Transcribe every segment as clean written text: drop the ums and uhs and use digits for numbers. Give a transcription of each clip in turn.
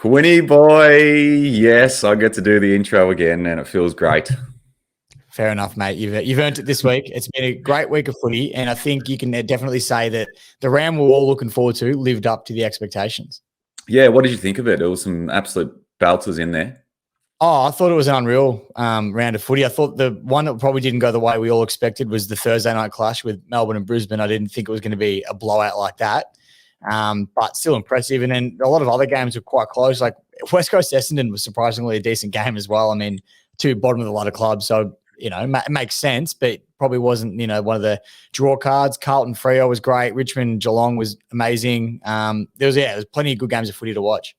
Quinny boy, yes, I get to do the intro again, and it feels great. Fair enough, mate. You've earned it this week. It's been a great week of footy, and I think you can definitely say that the round we're all looking forward to lived up to the expectations. Yeah, what did you think of it? There was some absolute belters in there. Oh, I thought it was an unreal round of footy. I thought the one that probably didn't go the way we all expected was the Thursday night clash with Melbourne and Brisbane. I didn't think it was going to be a blowout like that, but still impressive. And then a lot of other games were quite close. Like West Coast Essendon was surprisingly a decent game as well. I mean, two bottom of the ladder clubs, so it makes sense, but probably wasn't, one of the draw cards. Carlton Freo was great. Richmond Geelong was amazing. There was plenty of good games of footy to watch.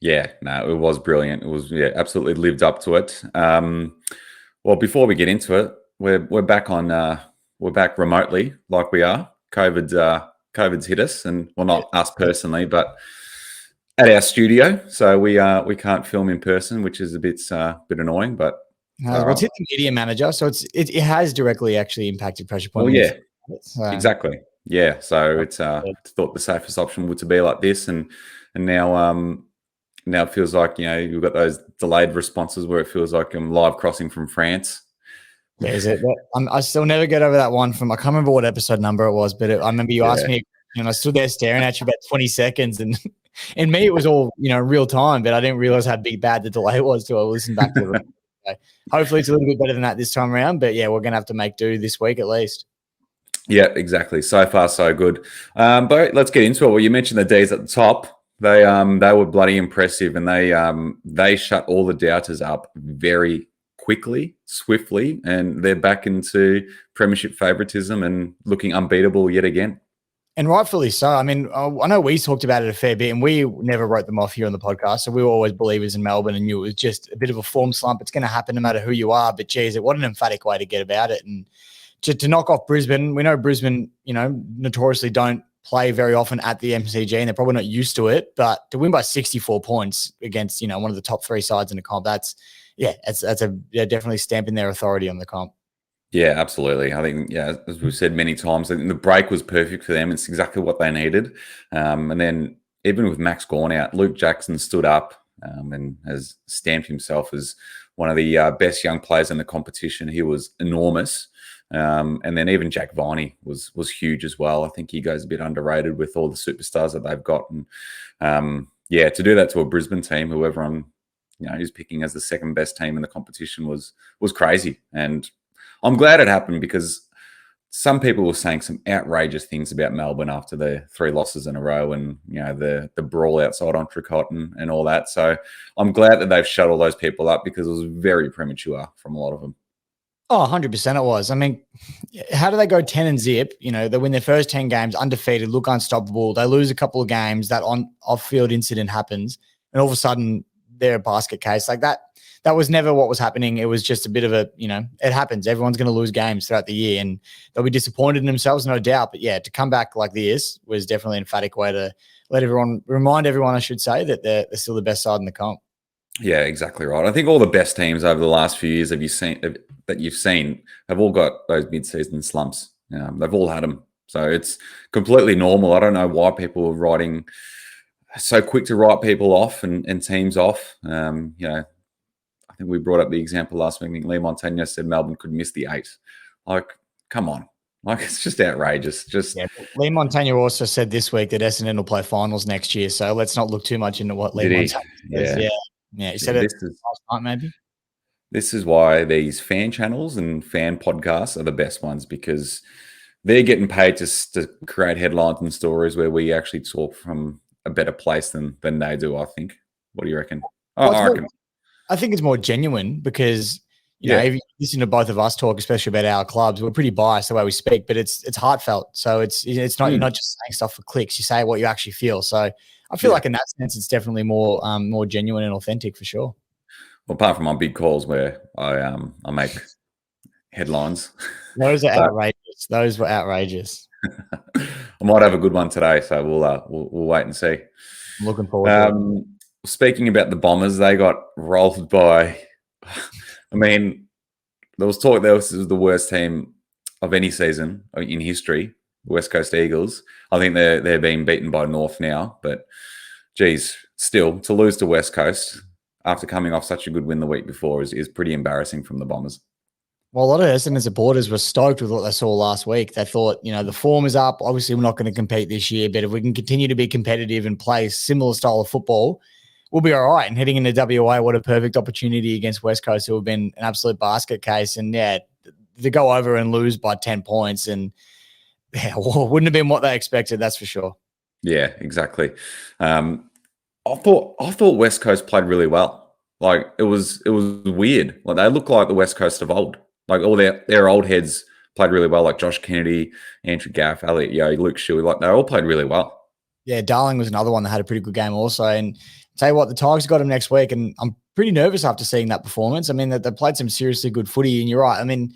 Yeah, no, it was brilliant. It was, absolutely lived up to it. Well, before we get into it, we're back on, we're back remotely like we are. COVID's hit us, and well, not us personally, but at our studio. So we can't film in person, which is a bit annoying, but. Well, it's hit the media manager, so it has directly actually impacted Pressure Point. Well, yeah, exactly. Yeah, so it's thought the safest option would to be like this, and now it feels like you've got those delayed responses where it feels like I'm live crossing from France. Yeah, is it? I still never get over that one from I can't remember what episode number it was, but I remember you asked me, and I stood there staring at you about 20 seconds, and in me it was all real time, but I didn't realize how bad the delay was till I listened back to it. So hopefully it's a little bit better than that this time around, but yeah, we're going to have to make do this week at least. Yeah, exactly. So far, so good. But let's get into it. Well, you mentioned the D's at the top. They were bloody impressive, and they shut all the doubters up very quickly, swiftly, and they're back into premiership favoritism and looking unbeatable yet again. And rightfully so. I mean, I know we talked about it a fair bit, and we never wrote them off here on the podcast. So we were always believers in Melbourne and knew it was just a bit of a form slump. It's going to happen no matter who you are. But geez, what an emphatic way to get about it. And to knock off Brisbane, we know Brisbane, notoriously don't play very often at the MCG, and they're probably not used to it. But to win by 64 points against, one of the top three sides in the comp, that's definitely stamping their authority on the comp. Yeah, absolutely. I think, as we've said many times, I think the break was perfect for them. It's exactly what they needed. And then even with Max Gawn out, Luke Jackson stood up and has stamped himself as one of the best young players in the competition. He was enormous. And then even Jack Viney was huge as well. I think he goes a bit underrated with all the superstars that they've got. And to do that to a Brisbane team, who everyone is picking as the second best team in the competition was crazy. And I'm glad it happened, because some people were saying some outrageous things about Melbourne after the 3 losses in a row, and the brawl outside on Tricot and all that. So I'm glad that they've shut all those people up, because it was very premature from a lot of them. Oh, 100% it was. I mean, how do they go 10 and zip? They win their first 10 games undefeated, look unstoppable. They lose a couple of games, that off-field incident happens, and all of a sudden they're a basket case like that. That was never what was happening. It was just a bit of a, it happens. Everyone's going to lose games throughout the year, and they'll be disappointed in themselves, no doubt. But yeah, to come back like this was definitely an emphatic way to remind everyone, I should say, that they're still the best side in the comp. Yeah, exactly right. I think all the best teams over the last few years you've seen have all got those mid-season slumps. They've all had them. So it's completely normal. I don't know why people are writing so quick to write people off and teams off. I think we brought up the example last week. I think Lee Montagna said Melbourne could miss the 8. Like, come on. Like, it's just outrageous. Lee Montagna also said this week that Essendon will play finals next year. So let's not look too much into what Lee Montagna says. Yeah. He said it last night, maybe. This is why these fan channels and fan podcasts are the best ones, because they're getting paid to create headlines and stories where we actually talk from a better place than they do, I think. What do you reckon? I think it's more genuine, because if you listen to both of us talk, especially about our clubs, we're pretty biased the way we speak, but it's heartfelt. So it's not you're not just saying stuff for clicks. You say what you actually feel. So I feel like in that sense, it's definitely more genuine and authentic for sure. Well, apart from my big calls where I make headlines, those are outrageous. Those were outrageous. I might have a good one today, so we'll wait and see. I'm looking forward to it. Speaking about the Bombers, they got rolled by. I mean, there was talk this was the worst team of any season in history. West Coast Eagles. I think they're being beaten by North now, but geez, still to lose to West Coast after coming off such a good win the week before is pretty embarrassing from the Bombers. Well, a lot of Essendon supporters were stoked with what they saw last week. They thought, the form is up. Obviously, we're not going to compete this year, but if we can continue to be competitive and play a similar style of football, we'll be all right. And heading into WA, what a perfect opportunity against West Coast, who have been an absolute basket case. And yeah, to go over and lose by 10 points and wouldn't have been what they expected, that's for sure. Yeah, exactly. I thought West Coast played really well. Like it was weird. Like they look like the West Coast of old. Like all their old heads played really well, like Josh Kennedy, Andrew Gaff, Elliot Yeo, Luke Shuey. Like they all played really well. Yeah, Darling was another one that had a pretty good game also. And tell you what, the Tigers got him next week, and I'm pretty nervous after seeing that performance. I mean, they played some seriously good footy, and you're right. I mean,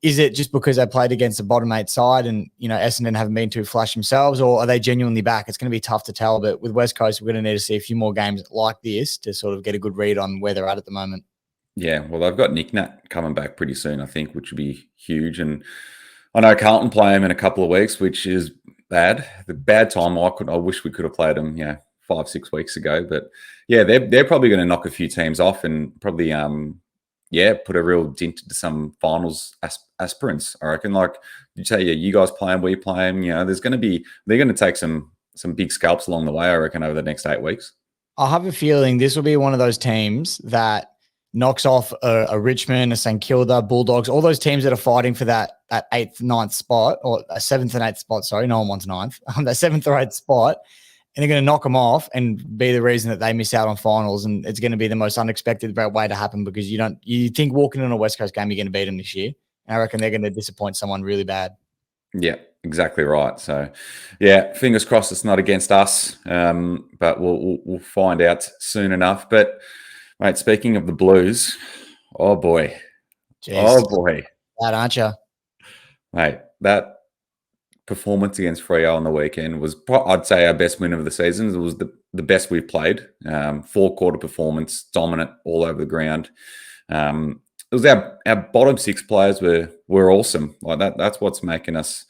is it just because they played against the bottom 8 side and, Essendon haven't been too flash themselves, or are they genuinely back? It's going to be tough to tell, but with West Coast, we're going to need to see a few more games like this to sort of get a good read on where they're at the moment. Yeah, well, they've got Nick Nat coming back pretty soon, I think, which would be huge. And I know Carlton play him in a couple of weeks, which is bad. The bad time. I wish we could have played them, 5-6 weeks ago. But yeah, they're probably going to knock a few teams off and probably put a real dint into some finals aspirants. I reckon. Like you say, you guys play them, we play them. They're going to take some big scalps along the way. I reckon over the next 8 weeks. I have a feeling this will be one of those teams that knocks off a Richmond, a St Kilda, Bulldogs, all those teams that are fighting for that 8th, 9th spot, or a 7th and 8th spot. Sorry, no one wants 9th. That 7th or 8th spot, and they're going to knock them off and be the reason that they miss out on finals. And it's going to be the most unexpected way to happen because you think walking in a West Coast game, you're going to beat them this year. And I reckon they're going to disappoint someone really bad. Yeah, exactly right. So, yeah, fingers crossed it's not against us, but we'll find out soon enough. But mate, speaking of the Blues, oh boy, Jeez. Bad, aren't you? Mate, that performance against Freo on the weekend was, I'd say, our best win of the season. It was the best we've played. 4-quarter performance, dominant all over the ground. It was our bottom 6 players were awesome. Like that. That's what's making us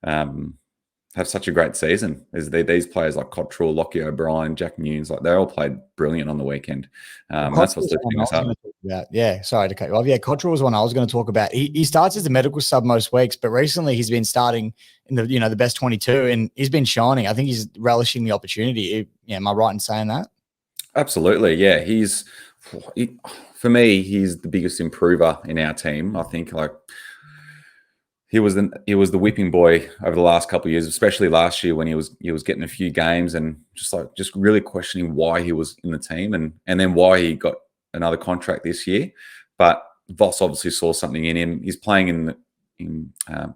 have such a great season. Is these players like Cottrell, Lockie O'Brien, Jack Nunes, like they all played brilliant on the weekend. That's what's lifting us up. Yeah, sorry to cut you off. Yeah, Cottrell was one I was going to talk about. He starts as a medical sub most weeks, but recently he's been starting in the best 22, and he's been shining. I think he's relishing the opportunity. Am I right in saying that? Absolutely. Yeah, for me, he's the biggest improver in our team. I think he was the whipping boy over the last couple of years, especially last year when he was getting a few games and just really questioning why he was in the team and then why he got another contract this year. But Voss obviously saw something in him. He's playing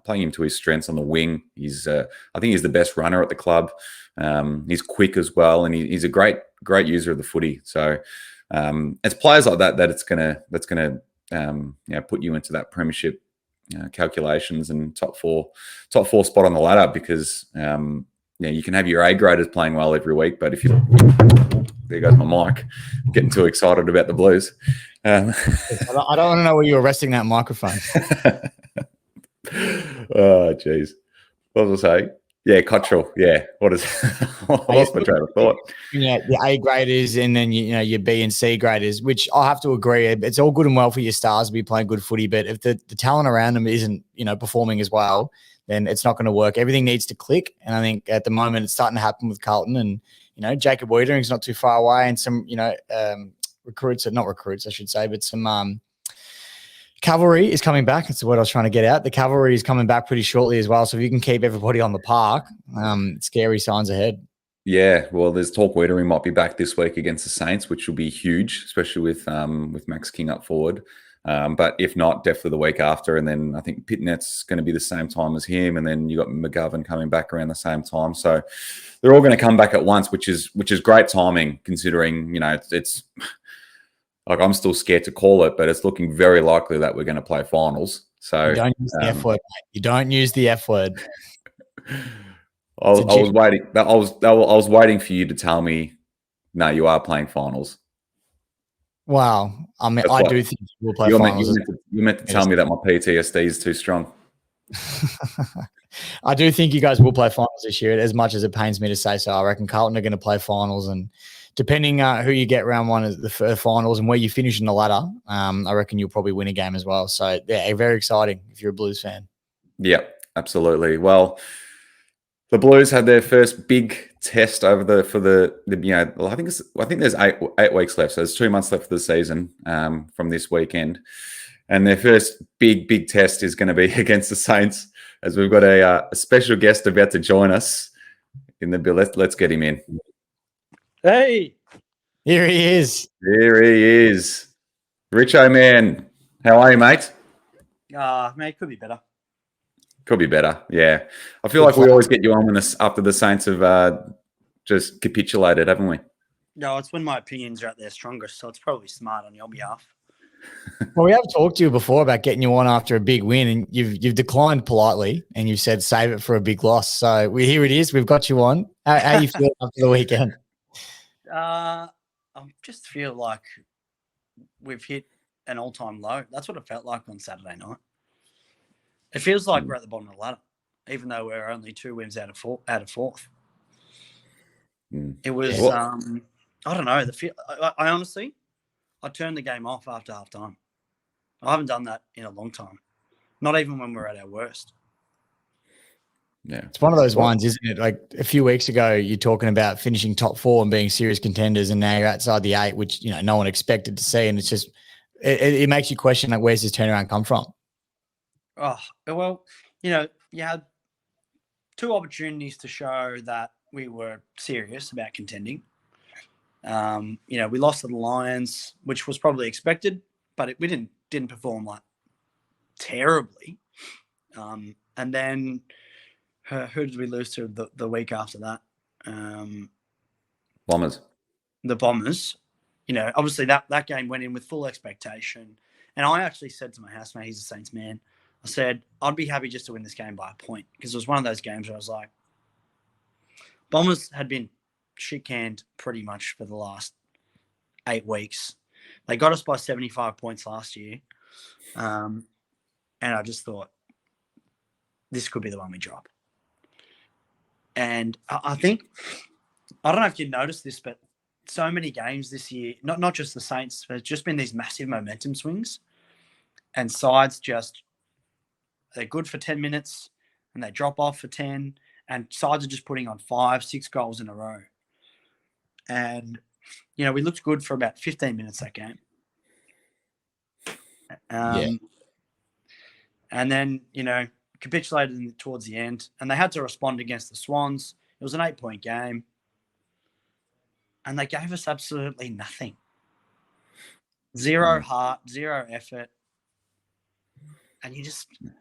playing him to his strengths on the wing. I think he's the best runner at the club. He's quick as well, and he's a great user of the footy. So it's players like that's gonna put you into that premiership calculations and top four spot on the ladder because you can have your A graders playing well every week, but if you there goes my mic, I'm getting too excited about the Blues. I don't want to know where you were resting that microphone. Oh, jeez. What was I saying? Yeah, Cottrell. Yeah. What is? I lost my train of thought. Yeah, the A graders and then your B and C graders, which I have to agree, it's all good and well for your stars to be playing good footy, but if the talent around them isn't performing as well, then it's not going to work. Everything needs to click, and I think at the moment it's starting to happen with Carlton, and Jacob Wiedering's not too far away, and some not recruits, I should say, but some cavalry is coming back. That's what I was trying to get out. The cavalry is coming back pretty shortly as well. So if you can keep everybody on the park, scary signs ahead. Yeah, well, there's talk Wiedering might be back this week against the Saints, which will be huge, especially with Max King up forward. But if not, definitely the week after. And then I think Pitnet's going to be the same time as him. And then you got McGovern coming back around the same time. So they're all going to come back at once, which is great timing considering, it's like I'm still scared to call it, but it's looking very likely that we're going to play finals. So you don't use the F word, mate. You don't use the F word. I was waiting. I was waiting for you to tell me, no, you are playing finals. Wow. I mean, I do think you will play finals. You meant to tell me that my PTSD is too strong. I do think you guys will play finals this year, as much as it pains me to say so. I reckon Carlton are going to play finals, and depending who you get round one of the finals and where you finish in the ladder, I reckon you'll probably win a game as well. So, yeah, very exciting if you're a Blues fan. Yeah, absolutely. Well, the Blues had their first big test over I think there's eight weeks left, so there's 2 months left of the season from this weekend, and their first big test is going to be against the Saints, as we've got a special guest about to join us in the bill. Let's get him in. Hey, here he is. There he is, Richo man. How are you, mate? Mate, could be better. Could be better, yeah. I feel like we always get you on after the Saints have just capitulated, haven't we? No, it's when my opinions are at their strongest, so it's probably smart on your behalf. Well, we have talked to you before about getting you on after a big win, and you've declined politely, and you've said save it for a big loss. So here it is. We've got you on. How you feel after the weekend? I just feel like we've hit an all-time low. That's what it felt like on Saturday night. It feels like we're at the bottom of the ladder, even though we're only 2 wins out of fourth. It was, I don't know. I honestly, I turned the game off after half time. I haven't done that in a long time. Not even when we're at our worst. Yeah, it's one of those ones, isn't it? Like a few weeks ago, you're talking about finishing top 4 and being serious contenders, and now you're outside the 8, which no one expected to see, and it's just it makes you question, like, where's this turnaround come from? Oh, well, you had 2 opportunities to show that we were serious about contending. We lost to the Lions, which was probably expected, but we didn't perform like terribly. And then who did we lose to the week after that? Bombers. The Bombers. Obviously that game went in with full expectation. And I actually said to my housemate, he's a Saints man, I said, I'd be happy just to win this game by a point, because it was one of those games where I was like, Bombers had been shit canned pretty much for the last 8 weeks. They got us by 75 points last year. And I just thought, this could be the one we drop. And I think, I don't know if you noticed this, but so many games this year, not just the Saints, there's just been these massive momentum swings, and sides they're good for 10 minutes and they drop off for 10, and sides are just putting on 5-6 goals in a row. And, we looked good for about 15 minutes that game. And then, capitulated towards the end, and they had to respond against the Swans. It was an 8-point game, and they gave us absolutely nothing. Zero heart, zero effort. And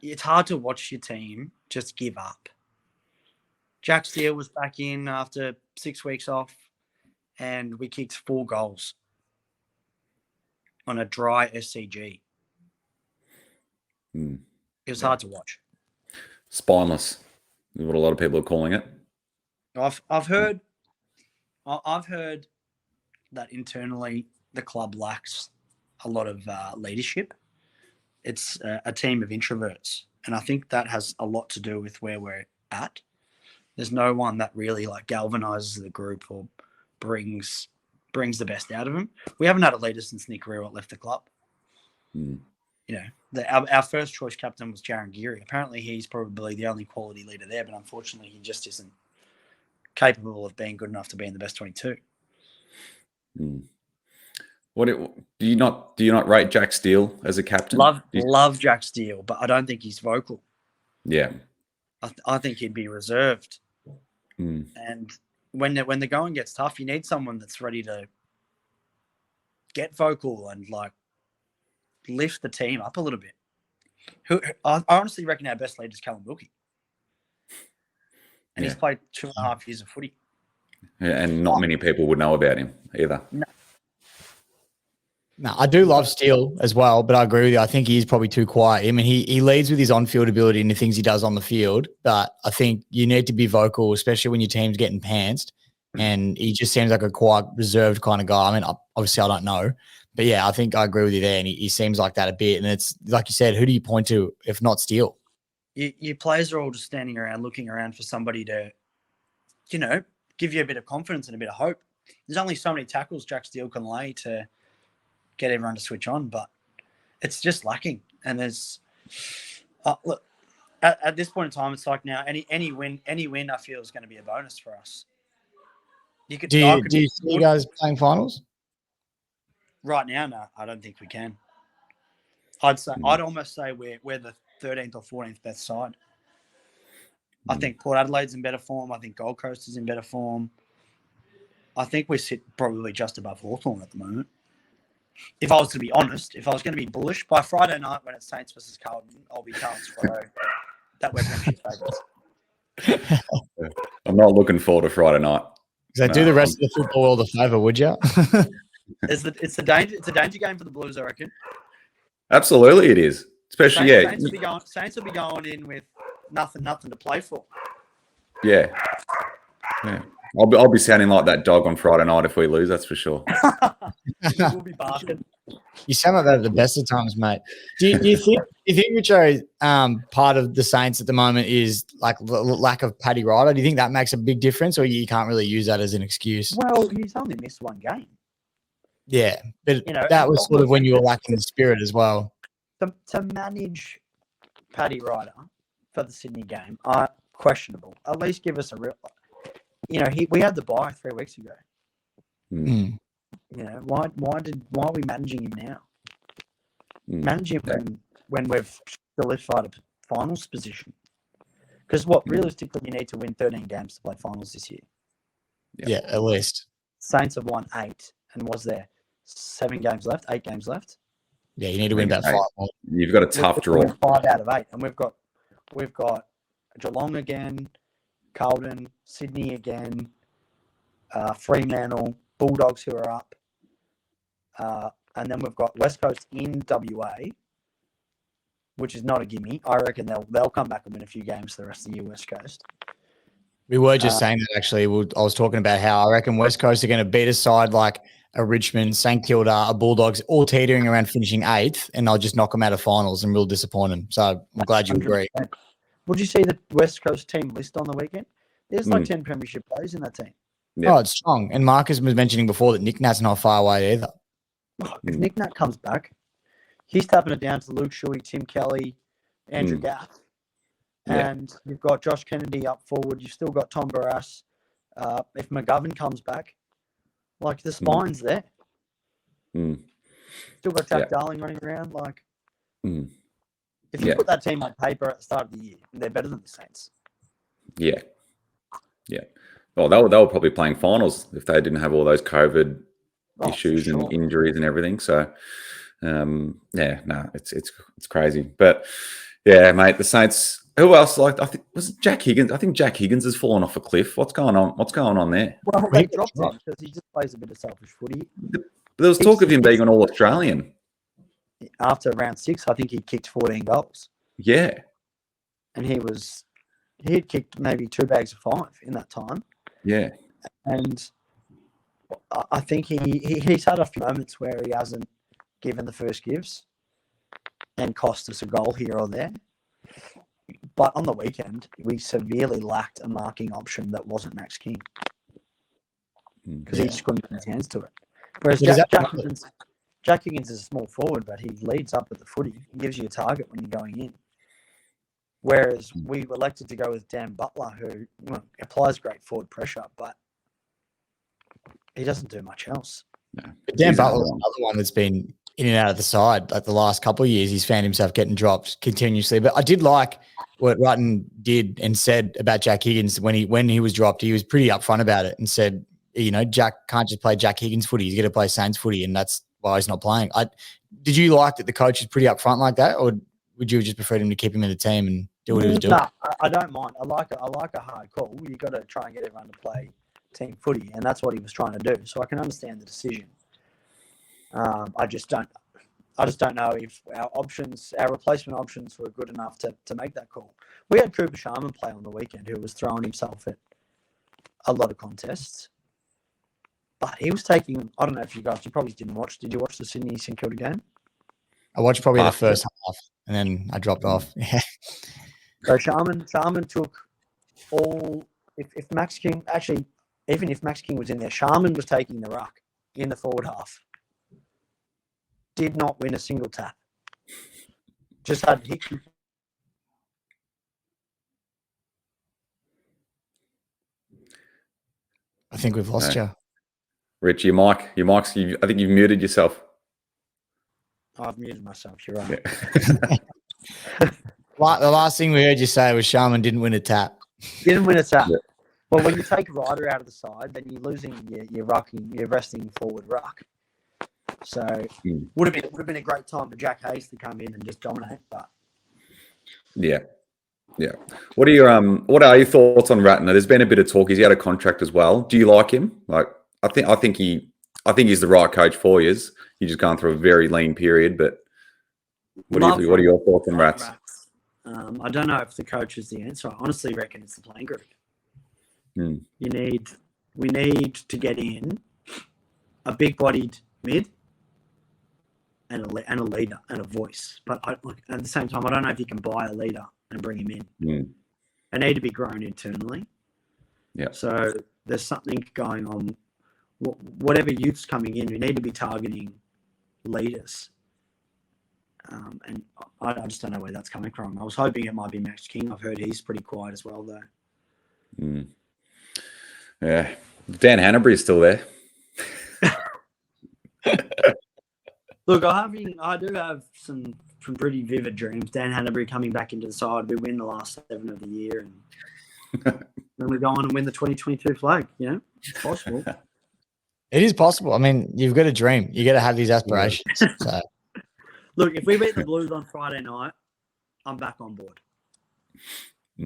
it's hard to watch your team just give up. Jack Steele was back in after 6 weeks off, and we kicked 4 goals on a dry SCG. It was hard to watch. Spineless is what a lot of people are calling it. I've heard that internally the club lacks a lot of leadership. It's a team of introverts, and I think that has a lot to do with where we're at. There's no one that really galvanizes the group or brings the best out of them. We haven't had a leader since Nick Rewalt left the club. Our first choice captain was Jaron Geary. Apparently he's probably the only quality leader there, but unfortunately he just isn't capable of being good enough to be in the best 22. Do you not rate Jack Steele as a captain? Love Jack Steele, but I don't think he's vocal. Yeah. I think he'd be reserved. And when the going gets tough, you need someone that's ready to get vocal and lift the team up a little bit. I honestly reckon our best leader is Callum Wilkie. And he's played 2.5 years of footy. Yeah, and not many people would know about him either. No, I do love Steele as well, but I agree with you. I think he is probably too quiet. I mean, he leads with his on-field ability and the things he does on the field, but I think you need to be vocal, especially when your team's getting pantsed, and he just seems like a quiet, reserved kind of guy. I mean, obviously I don't know, but yeah, I think I agree with you there, and he seems like that a bit. And it's like you said, who do you point to if not Steele? your players are all just standing around, looking around for somebody to, give you a bit of confidence and a bit of hope. There's only so many tackles Jack Steele can lay to get everyone to switch on, but it's just lacking. And there's look, at this point in time, it's like now any win I feel is going to be a bonus for us. Do you see you guys playing finals? Right now, no, I don't think we can. I'd almost say we're the 13th or 14th best side. I think Port Adelaide's in better form. I think Gold Coast is in better form. I think we sit probably just above Hawthorn at the moment. If I was to be honest, if I was going to be bullish, by Friday night when it's Saints versus Carlton, I'll be telling Squatto that we're premiership favourites. I'm not looking forward to Friday night. So do the rest of the football world a favour, would you? It's a danger game for the Blues, I reckon. Absolutely, it is. Especially, Saints will be going in with nothing to play for. Yeah. I'll be sounding like that dog on Friday night if we lose. That's for sure. We'll be barking. You sound like that at the best of times, mate. Do you think Richo, part of the Saints at the moment is like lack of Paddy Ryder? Do you think that makes a big difference, or you can't really use that as an excuse? Well, he's only missed one game. Yeah, but that was sort of when you were lacking the spirit as well. To manage Paddy Ryder for the Sydney game, questionable. At least give us a real. We had the bye 3 weeks ago. Mm. Why are we managing him now? Manage him when we've solidified a finals position. Because realistically you need to win 13 games to play finals this year. Yeah, at least. Saints have won 8, and was there 8 games left? Yeah, you need to win about 5 more. You've got a tough draw. 5 out of 8, and we've got Geelong again, Carlton, Sydney again, Fremantle, Bulldogs who are up, and then we've got West Coast in WA, which is not a gimme. I reckon they'll come back and win a few games the rest of the year, West Coast. We were just saying that actually. I was talking about how I reckon West Coast are going to beat a side like a Richmond, St Kilda, a Bulldogs, all teetering around finishing 8th, and they'll just knock them out of finals and real disappoint them. So I'm glad you agree. Would you see the West Coast team list on the weekend? There's like 10 premiership players in that team. Yeah. Oh, it's strong. And Marcus was mentioning before that Nick Nat's not far away either. If Nick Nat comes back, he's tapping it down to Luke Shuey, Tim Kelly, Andrew Gaff. And you've got Josh Kennedy up forward. You've still got Tom Barras. If McGovern comes back, like the spine's there. Still got Jack Darling running around. Like, if you put that team on paper at the start of the year, they're better than the Saints. Yeah. Well, they were probably playing finals if they didn't have all those COVID issues and injuries and everything. So, it's crazy. But yeah, mate, the Saints. Who else? I think was it Jack Higgins. I think Jack Higgins has fallen off a cliff. What's going on there? Well, they dropped him because he just plays a bit of selfish footy. There was talk of him being an All-Australian. After round 6, I think he kicked 14 goals. Yeah. And he had kicked maybe 2 bags of 5 in that time. Yeah. And I think he's had a few moments where he hasn't given the first gives and cost us a goal here or there. But on the weekend, we severely lacked a marking option that wasn't Max King. Because he just couldn't put his hands to it. Whereas Jack Higgins is a small forward, but he leads up at the footy. He gives you a target when you're going in. Whereas we elected to go with Dan Butler, who applies great forward pressure, but he doesn't do much else. No. But Dan Butler's another one that's been in and out of the side. Like the last couple of years, he's found himself getting dropped continuously. But I did like what Rutten did and said about Jack Higgins when he was dropped. He was pretty upfront about it and said, Jack can't just play Jack Higgins footy. He's going to play Saints footy, and that's why he's not playing. Did you like that the coach is pretty upfront like that, or would you have just preferred him to keep him in the team and do what he was doing? No, I don't mind. I like a hard call. You got to try and get everyone to play team footy, and that's what he was trying to do. So I can understand the decision. I just don't know if our replacement options were good enough to make that call. We had Cooper Sharman play on the weekend, who was throwing himself at a lot of contests. But he was taking, I don't know if you probably didn't watch. Did you watch the Sydney St Kilda game? I watched probably the first half and then I dropped off. Yeah. So Sharman took all. If Max King actually, even if Max King was in there, Sharman was taking the ruck in the forward half. Did not win a single tap. Just had Higgins. I think we've lost you. Rich, your mic. I think you've muted yourself. I've muted myself. You're right. Yeah. The last thing we heard you say was Sharman didn't win a tap. Didn't win a tap. Yeah. Well, when you take Ryder out of the side, then you're losing your resting forward ruck. So would have been a great time for Jack Hayes to come in and just dominate. But Yeah. What are your thoughts on Ratner? There's been a bit of talk. He's out of contract as well. Do you like him? Like, I think he's the right coach for you. He's just going through a very lean period. But what are your thoughts on Rats? I don't know if the coach is the answer. I honestly reckon it's the playing group. We need to get in a big-bodied mid and a leader and a voice. But at the same time, I don't know if you can buy a leader and bring him in. They need to be grown internally. Yeah. So there's something going on. Whatever youth's coming in, we need to be targeting leaders. And I just don't know where that's coming from. I was hoping it might be Max King. I've heard he's pretty quiet as well, though. Yeah. Dan Hanbury is still there. Look, I do have some pretty vivid dreams. Dan Hanbury coming back into the side. We win the last 7 of the year, and then we go on and win the 2022 flag. You know, it's possible. It is possible. I mean, you've got to dream. You got to have these aspirations. So. Look, if we beat the Blues on Friday night, I'm back on board.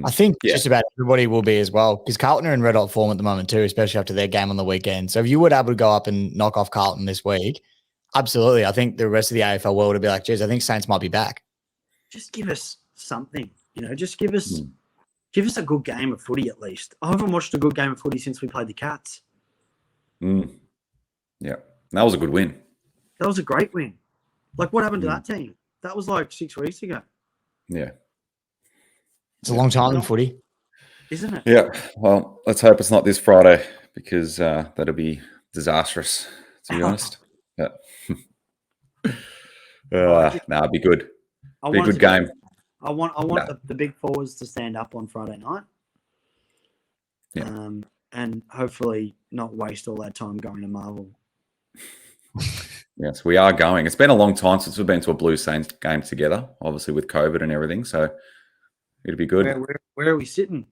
I think just about everybody will be as well, because Carlton are in red hot form at the moment too, especially after their game on the weekend. So if you were able to go up and knock off Carlton this week, absolutely. I think the rest of the AFL world would be like, geez, I think Saints might be back. Just give us something, just give us a good game of footy at least. I haven't watched a good game of footy since we played the Cats. Yeah, that was a good win. That was a great win. Like, what happened to that team? That was like 6 weeks ago. Yeah. It's a long time in footy. Isn't it? Yeah. Well, let's hope it's not this Friday, because that'll be disastrous, to be honest. Yeah. It'd be good. Be a good game. I want the big forwards to stand up on Friday night. Yeah. And hopefully not waste all that time going to Marvel. Yes, we are going. It's been a long time since we've been to a Blue Saints game together, obviously with COVID and everything. So it'll be good. Where are we sitting?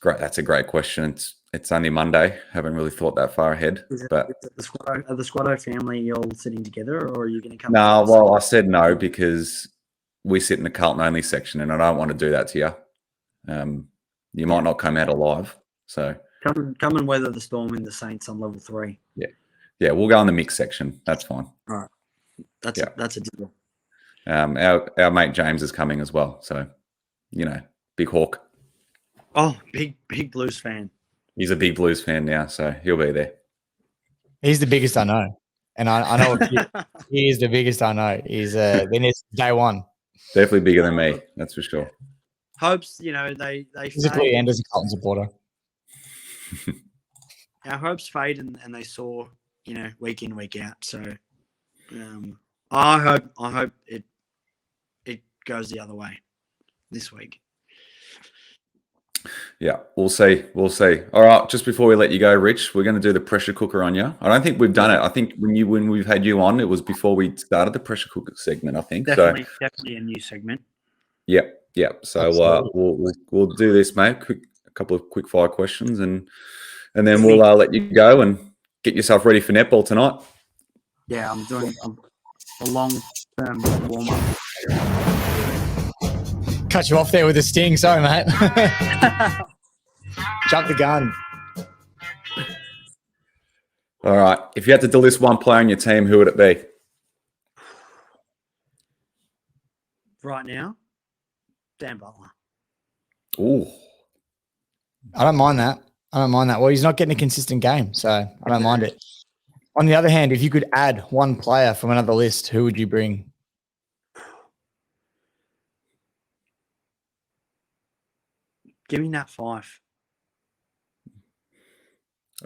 Great. That's a great question. It's only Monday. Haven't really thought that far ahead. Is the Squaddo family all sitting together, or are you going to come? No, well, I said no because we sit in the Carlton only section, and I don't want to do that to you. You might not come out alive. So come and weather the storm in the Saints on level 3. Yeah, we'll go in the mixed section. That's fine. All right, that's a deal. Our mate James is coming as well. So, big hawk. Oh, big Blues fan. He's a big Blues fan now, so he'll be there. He's the biggest I know. And I know he is the biggest I know. He's been here since day one. Definitely bigger than me, that's for sure. Hopes, they physically and as a Carlton supporter. Our hopes fade and they soar, week in, week out. So I hope it goes the other way this week. Yeah, we'll see. All right, just before we let you go, Rich, we're going to do the pressure cooker on you. I don't think we've done it. I think when we've had you on, it was before we started the pressure cooker segment, I think. Definitely a new segment. Yep. So we'll do this, mate. A couple of quick fire questions, and then we'll let you go and get yourself ready for netball tonight. Yeah, I'm doing a long-term warm-up. Cut you off there with a sting. Sorry, mate. Jump the gun. All right. If you had to list one player on your team, who would it be? Right now, Dan Butler. Ooh. I don't mind that. Well, he's not getting a consistent game, so I don't mind it. On the other hand, if you could add one player from another list, who would you bring? Give me Nat Five.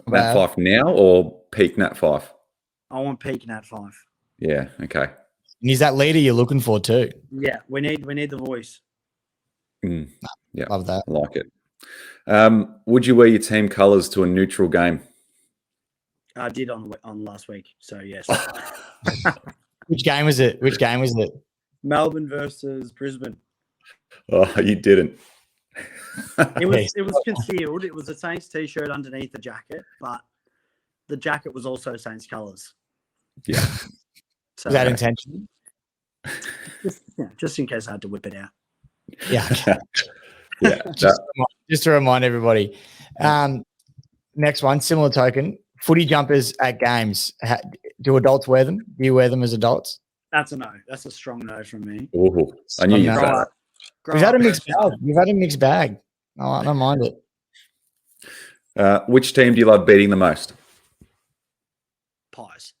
Nat Five now or peak Nat Five? I want peak Nat Five. Yeah. Okay. And he's that leader you're looking for too. Yeah, we need the voice. Yeah, Love that. I like it. Would you wear your team colours to a neutral game? I did on last week, so yes. Which game was it? Melbourne versus Brisbane. Oh, you didn't. It was concealed. It was a Saints t-shirt underneath the jacket, but the jacket was also Saints colours. Yeah. So, was that intentional? Just in case I had to whip it out. Yeah. Yeah. Just to remind everybody. Next one, similar token. Footy jumpers at games. Do adults wear them? Do you wear them as adults? That's a no. That's a strong no from me. Ooh, I knew you'd say that. We've had a mixed bag. You've had a mixed bag. Oh, I don't mind it. Which team do you love beating the most? Pies.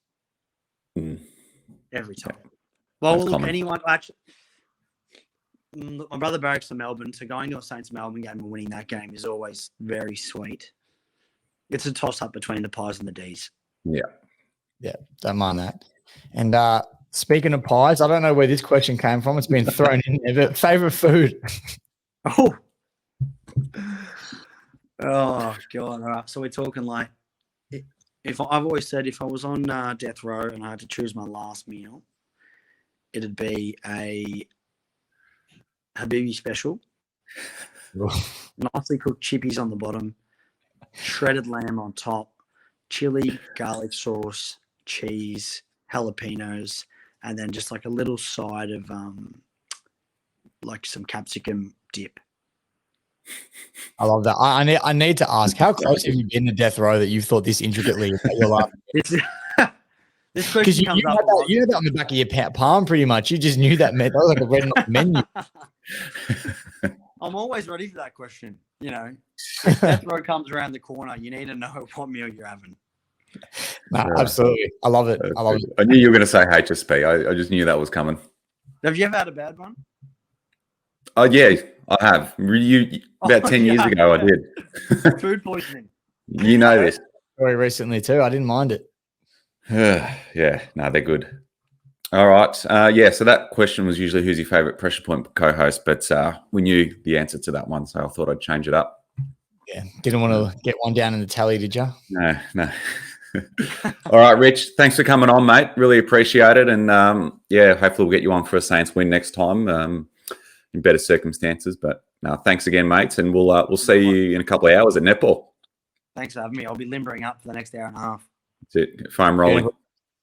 Every time. Well, look, anyone actually. My brother barracks to Melbourne, so going to a Saints Melbourne game and winning that game is always very sweet. It's a toss-up between the Pies and the Ds. Yeah. Yeah, don't mind that. And speaking of pies, I don't know where this question came from. It's been thrown in there, but favourite food? Oh, God. All right. So we're talking like, if I've always said if I was on death row and I had to choose my last meal, it'd be a Habibi special, nicely cooked chippies on the bottom, shredded lamb on top, chili, garlic sauce, cheese, jalapenos, and then just like a little side of like some capsicum dip. I love that. I need to ask, how close have you been to death row that you've thought this intricately about your life? This question comes up. You knew that on the back of your palm pretty much. You just knew that meant that was like a red menu. I'm always ready for that question. You know, if death row comes around the corner, you need to know what meal you're having. No, absolutely. I love it. I knew you were going to say HSP. I just knew that was coming. Have you ever had a bad one? Oh, yeah, I have. About 10 years ago, I did. Food poisoning. You know this. Very recently too. I didn't mind it. Yeah, no, they're good. All right. So that question was usually who's your favourite Pressure Point co-host, but we knew the answer to that one, so I thought I'd change it up. Yeah, didn't want to get one down in the tally, did you? No. All right, Rich, thanks for coming on, mate. Really appreciate it. And, hopefully we'll get you on for a Saints win next time in better circumstances. But no, thanks again, mates, and we'll see you in a couple of hours at netball. Thanks for having me. I'll be limbering up for the next hour and a half. That's it. Foam rolling.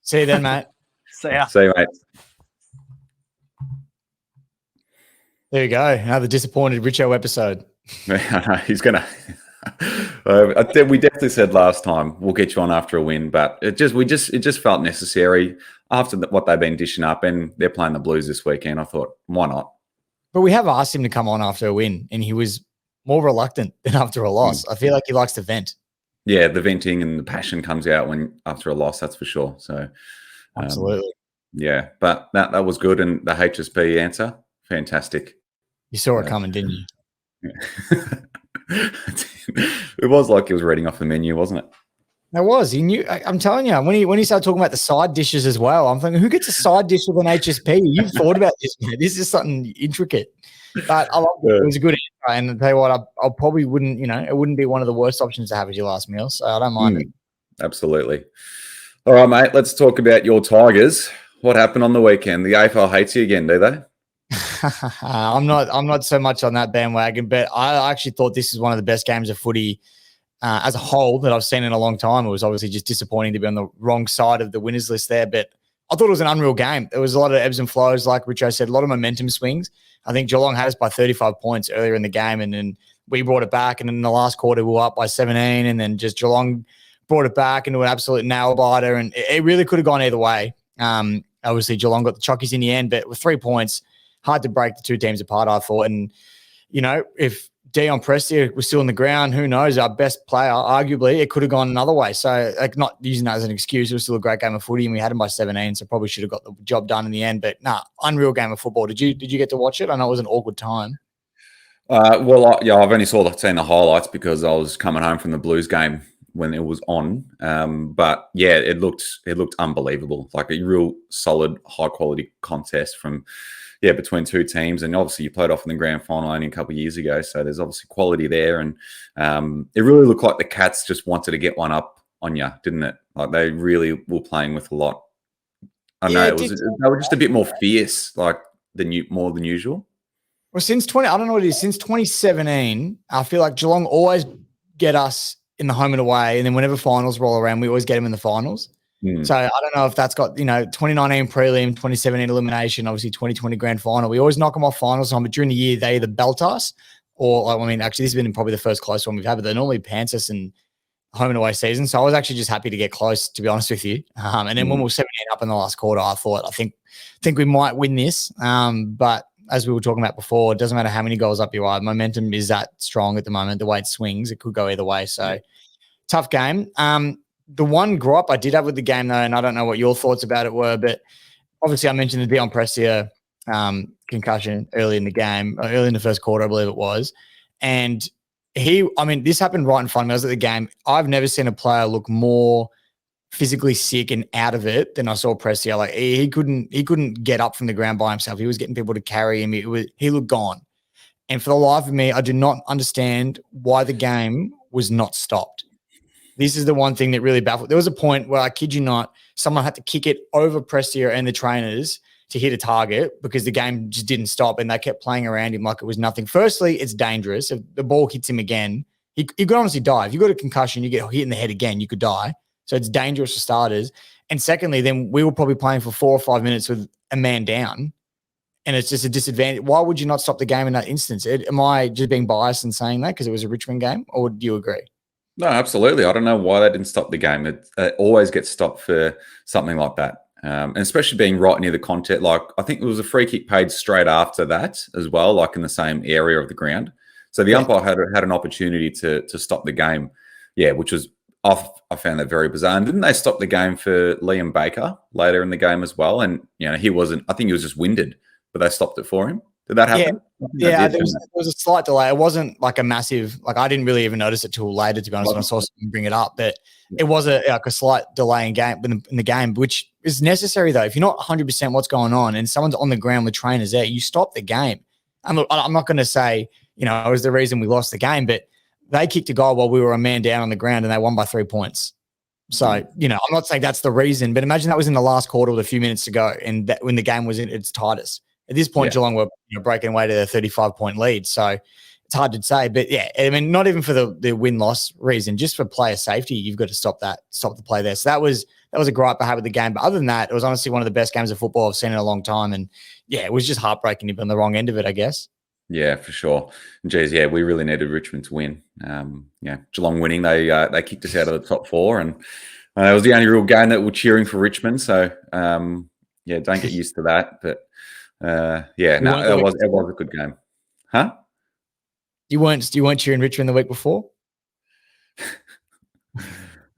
See you then, mate. See ya. See you, mate. There you go. Another disappointed Richo episode. He's going to... we definitely said last time we'll get you on after a win, but it just felt necessary after what they've been dishing up, and they're playing the Blues this weekend. I thought, why not? But we have asked him to come on after a win, and he was more reluctant than after a loss. I feel like he likes to vent. Yeah, the venting and the passion comes out after a loss, that's for sure. So, absolutely. Yeah, but that was good, and the HSP answer, fantastic. You saw it coming, didn't you? Yeah. It was like he was reading off the menu, wasn't it? It was. He knew. I'm telling you, when he started talking about the side dishes as well, I'm thinking, who gets a side dish with an HSP? You've thought about this, man. This is something intricate. But I loved it. It was a good answer. And I'll tell you what, I probably wouldn't, it wouldn't be one of the worst options to have as your last meal. So I don't mind it. Absolutely. All right, mate. Let's talk about your Tigers. What happened on the weekend? The AFL hates you again, do they? I'm not so much on that bandwagon, but I actually thought this is one of the best games of footy as a whole that I've seen in a long time. It was obviously just disappointing to be on the wrong side of the winners list there, but I thought it was an unreal game. There was a lot of ebbs and flows, like Richo said, a lot of momentum swings. I think Geelong had us by 35 points earlier in the game, and then we brought it back, and in the last quarter we were up by 17, and then just Geelong brought it back into an absolute nail-biter, and it really could have gone either way. Obviously, Geelong got the chockies in the end, but with 3 points, hard to break the two teams apart, I thought. And, if Dion Prestia was still on the ground, who knows, our best player, arguably, it could have gone another way. So, not using that as an excuse, it was still a great game of footy, and we had them by 17, so probably should have got the job done in the end. But, unreal game of football. Did you get to watch it? I know it was an awkward time. Yeah, I've only seen the highlights because I was coming home from the Blues game when it was on. But yeah, it looked unbelievable, like a real solid, high quality contest from between two teams. And obviously, you played off in the grand final only a couple of years ago, so there's obviously quality there. And it really looked like the Cats just wanted to get one up on you, didn't it? Like they really were playing with a lot. I know they were just a bit more fierce, like more than usual. Well, I don't know what it is. Since 2017, I feel like Geelong always get us in the home and away, and then whenever finals roll around, we always get them in the finals. So I don't know if that's got 2019 prelim, 2017 elimination, obviously 2020 grand final. We always knock them off finals time, but during the year they either belt us or actually this has been probably the first close one we've had, but they normally pants us in home and away season. So I was actually just happy to get close, to be honest with you. And then when we were 17 up in the last quarter, I think we might win this. But as we were talking about before, it doesn't matter how many goals up you are. Momentum is that strong at the moment. The way it swings, it could go either way. So tough game. The one gripe I did have with the game, though, and I don't know what your thoughts about it were, but obviously I mentioned the Dion Prestia concussion early in the game, early in the first quarter, I believe it was. And this happened right in front of me. I was at the game. I've never seen a player look more physically sick and out of it than I saw Prestia. Like he couldn't get up from the ground by himself. He was getting people to carry him. He looked gone. And for the life of me, I do not understand why the game was not stopped. This is the one thing that really baffled. There was a point where, I kid you not, someone had to kick it over Prestia and the trainers to hit a target because the game just didn't stop and they kept playing around him like it was nothing. Firstly, it's dangerous. If the ball hits him again, he could honestly die. If you got a concussion, you get hit in the head again, you could die. So it's dangerous for starters. And secondly, then we were probably playing for 4 or 5 minutes with a man down, and it's just a disadvantage. Why would you not stop the game in that instance? Am I just being biased in saying that because it was a Richmond game, or do you agree? No, absolutely. I don't know why they didn't stop the game. It always gets stopped for something like that. And especially being right near the contact. Like, I think there was a free kick paid straight after that as well, like in the same area of the ground. So the umpire had an opportunity to stop the game. Yeah, which was, I found that very bizarre. And didn't they stop the game for Liam Baker later in the game as well? And, he wasn't, I think he was just winded, but they stopped it for him. Did that happen? Yeah, there was a slight delay. It wasn't like a massive, I didn't really even notice it till later, to be honest, when I saw someone bring it up. But it was a slight delay in the game, which is necessary, though. If you're not 100% what's going on and someone's on the ground with trainers there, you stop the game. I'm not going to say, it was the reason we lost the game, but they kicked a goal while we were a man down on the ground and they won by 3 points. So, I'm not saying that's the reason, but imagine that was in the last quarter with a few minutes to go and that when the game was in its tightest. At this point, Geelong were breaking away to their 35-point lead. So it's hard to say. But, not even for the win-loss reason, just for player safety, you've got to stop the play there. So that was a gripe I had with the game. But other than that, it was honestly one of the best games of football I've seen in a long time. And, it was just heartbreaking to be on the wrong end of it, I guess. Yeah, for sure. Geez, we really needed Richmond to win. Geelong winning, they kicked us out of the top 4. And it was the only real game that we're cheering for Richmond. So, don't get used to that. But, it was a good game. Huh? You weren't cheering Richmond the week before?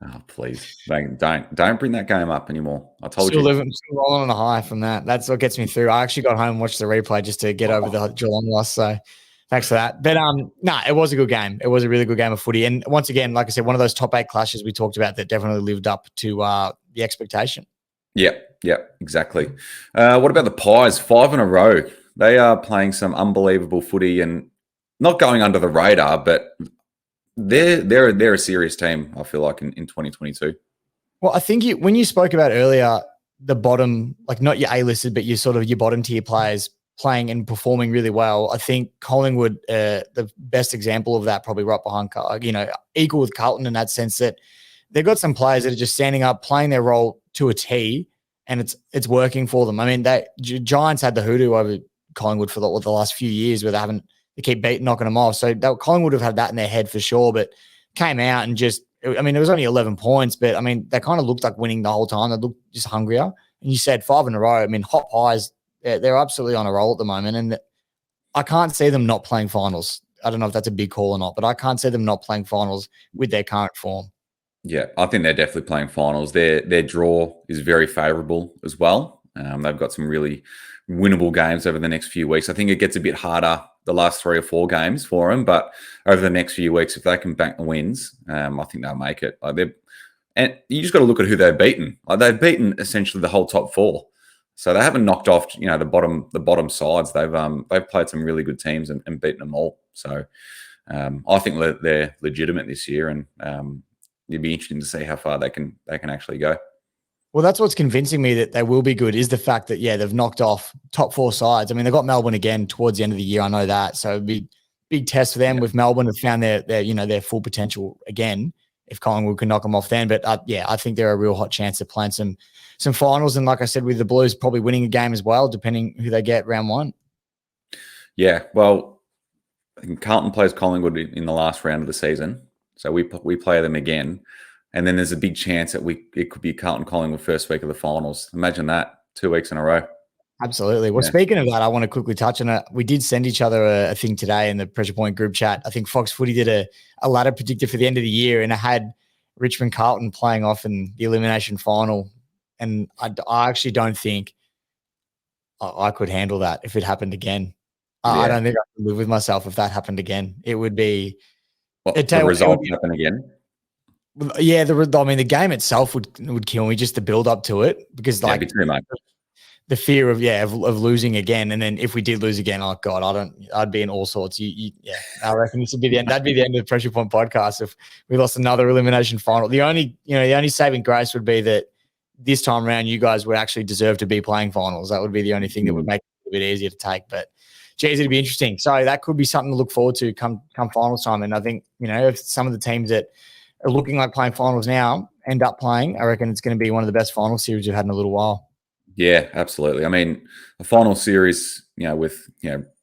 Oh, please. Don't bring that game up anymore. I told you. I'm still rolling on a high from that. That's what gets me through. I actually got home and watched the replay just to get over the Geelong loss. So thanks for that. But it was a good game. It was a really good game of footy. And once again, like I said, one of those top 8 clashes we talked about that definitely lived up to the expectation. Yeah, exactly. What about the Pies? 5 in a row. They are playing some unbelievable footy and not going under the radar, but they're a serious team, I feel like, in 2022. Well, I think when you spoke about earlier, the bottom, like not your A-listed, but your bottom tier players playing and performing really well, I think Collingwood, the best example of that, probably right behind, equal with Carlton in that sense that they've got some players that are just standing up, playing their role to a T, and it's working for them. I mean, Giants had the hoodoo over Collingwood for the last few years where they keep knocking them off. So Collingwood have had that in their head for sure, but came out and it was only 11 points, but they kind of looked like winning the whole time. They looked just hungrier. And you said 5 in a row. Hot Pies, they're absolutely on a roll at the moment. And I can't see them not playing finals. I don't know if that's a big call or not, but I can't see them not playing finals with their current form. Yeah, I think they're definitely playing finals. Their draw is very favourable as well. They've got some really winnable games over the next few weeks. I think it gets a bit harder the last 3 or 4 games for them, but over the next few weeks, if they can bank the wins, I think they'll make it. And you just got to look at who they've beaten. They've beaten essentially the whole top 4, so they haven't knocked off the bottom sides. They've played some really good teams and beaten them all. So I think they're legitimate this year, and it'd be interesting to see how far they can actually go. Well, that's what's convincing me that they will be good, is the fact that, they've knocked off top 4 sides. I mean, they've got Melbourne again towards the end of the year. I know that. So it'd be big test for them with Melbourne have found their full potential again, if Collingwood can knock them off then. But I think they're a real hot chance of playing some finals. And like I said, with the Blues probably winning a game as well, depending who they get round 1. Yeah, well, I think Carlton plays Collingwood in the last round of the season. So we play them again. And then there's a big chance that it could be Carlton Collingwood first week of the finals. Imagine that, 2 weeks in a row. Absolutely. Well, speaking of that, I want to quickly touch on it. We did send each other a thing today in the Pressure Point group chat. I think Fox Footy did a ladder predictor for the end of the year, and it had Richmond Carlton playing off in the elimination final. And I actually don't think I could handle that if it happened again. I don't think I could live with myself if that happened again. It would be... the result happen again? Yeah, the game itself would kill me, just the build up to it, because like the fear of losing again, and then if we did lose again, oh god, I'd be in all sorts. I reckon this would be the end. That'd be the end of the Pressure Point podcast if we lost another elimination final. The only saving grace would be that this time around you guys would actually deserve to be playing finals. That would be the only thing that would make it a bit easier to take. But geez, it'd be interesting. So that could be something to look forward to come finals time. And I think if some of the teams that are looking like playing finals now end up playing, I reckon it's going to be one of the best final series we've had in a little while. Yeah, absolutely. I mean, a final series, with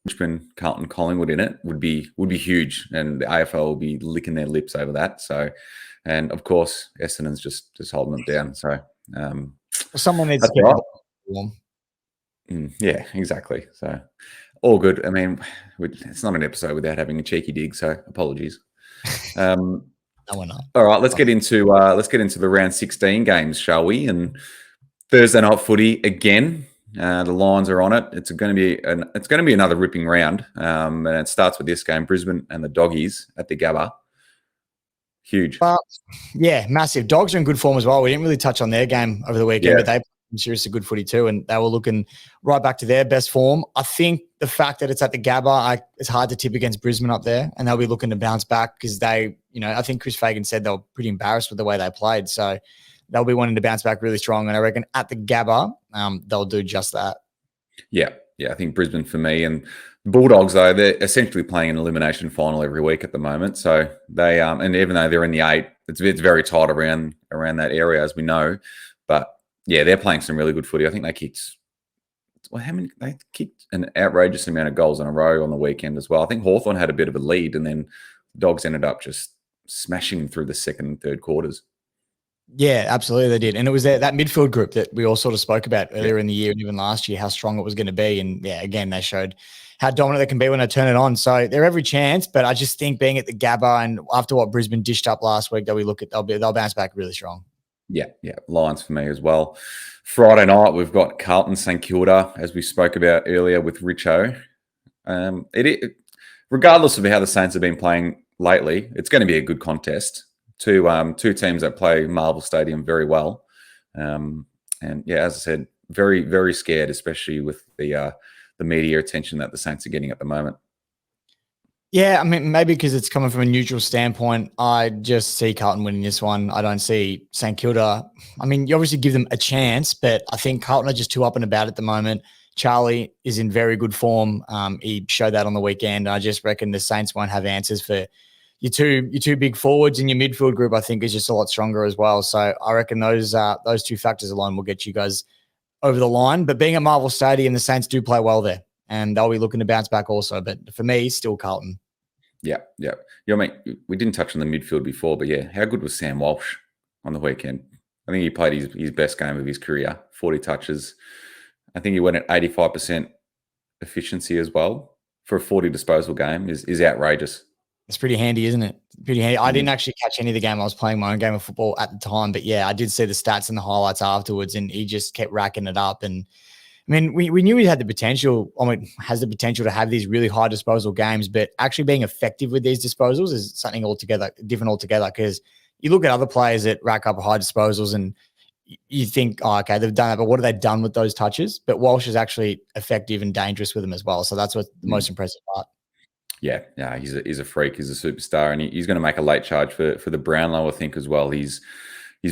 Richmond, Carlton, Collingwood in it would be huge, and the AFL will be licking their lips over that. So, and of course, Essendon's just holding them down. So, someone needs to get warm. Yeah, exactly. So, all good. I mean, it's not an episode without having a cheeky dig. So, apologies. No, we're not. All right, let's get into the round 16 games, shall we? And Thursday night footy again. The Lions are on it. It's going to be another ripping round. And it starts with this game: Brisbane and the Doggies at the Gabba. Huge. Massive. Dogs are in good form as well. We didn't really touch on their game over the weekend, but they played seriously good footy too, and they were looking right back to their best form. I think the fact that it's at the Gabba, it's hard to tip against Brisbane up there, and they'll be looking to bounce back because they, I think Chris Fagan said they were pretty embarrassed with the way they played. So they'll be wanting to bounce back really strong. And I reckon at the Gabba, they'll do just that. Yeah. I think Brisbane for me. And the Bulldogs, though, they're essentially playing an elimination final every week at the moment. So they, and even though they're in the 8, it's very tight around that area, as we know. But yeah, they're playing some really good footy. I think they kicked an outrageous amount of goals in a row on the weekend as well. I think Hawthorn had a bit of a lead, and then the Dogs ended up just smashing them through the second and third quarters. Yeah, absolutely they did. And it was that midfield group that we all sort of spoke about earlier in the year and even last year, how strong it was going to be. And again, they showed how dominant they can be when they turn it on. So they're every chance, but I just think being at the Gabba and after what Brisbane dished up last week, they'll bounce back really strong. Yeah. Lions for me as well. Friday night, we've got Carlton St Kilda, as we spoke about earlier with Richo. Regardless of how the Saints have been playing lately, it's going to be a good contest. Two teams that play Marvel Stadium very well. And as I said, very, very scared, especially with the media attention that the Saints are getting at the moment. Yeah, I mean, maybe because it's coming from a neutral standpoint, I just see Carlton winning this one. I don't see St Kilda. I mean, you obviously give them a chance, but I think Carlton are just too up and about at the moment. Charlie is in very good form. He showed that on the weekend. I just reckon the Saints won't have answers for your two big forwards, and your midfield group, I think, is just a lot stronger as well. So I reckon those two factors alone will get you guys over the line. But being at Marvel Stadium, the Saints do play well there, and they'll be looking to bounce back also. But for me, still Carlton. Yeah. Mate, we didn't touch on the midfield before, but how good was Sam Walsh on the weekend? I think he played his best game of his career, 40 touches. I think he went at 85% efficiency as well for a 40 disposal game is outrageous. It's pretty handy, isn't it? Pretty handy. I didn't actually catch any of the game. I was playing my own game of football at the time. But, I did see the stats and the highlights afterwards, and he just kept racking it up. And I mean, we knew he had the potential, has the potential to have these really high disposal games, but actually being effective with these disposals is something different altogether. Because you look at other players that rack up high disposals and you think, oh, okay, they've done that, but what have they done with those touches? But Walsh is actually effective and dangerous with them as well. So that's what's the most impressive part. Yeah, he's a freak. He's a superstar, and he's going to make a late charge for the Brownlow, I think, as well. He's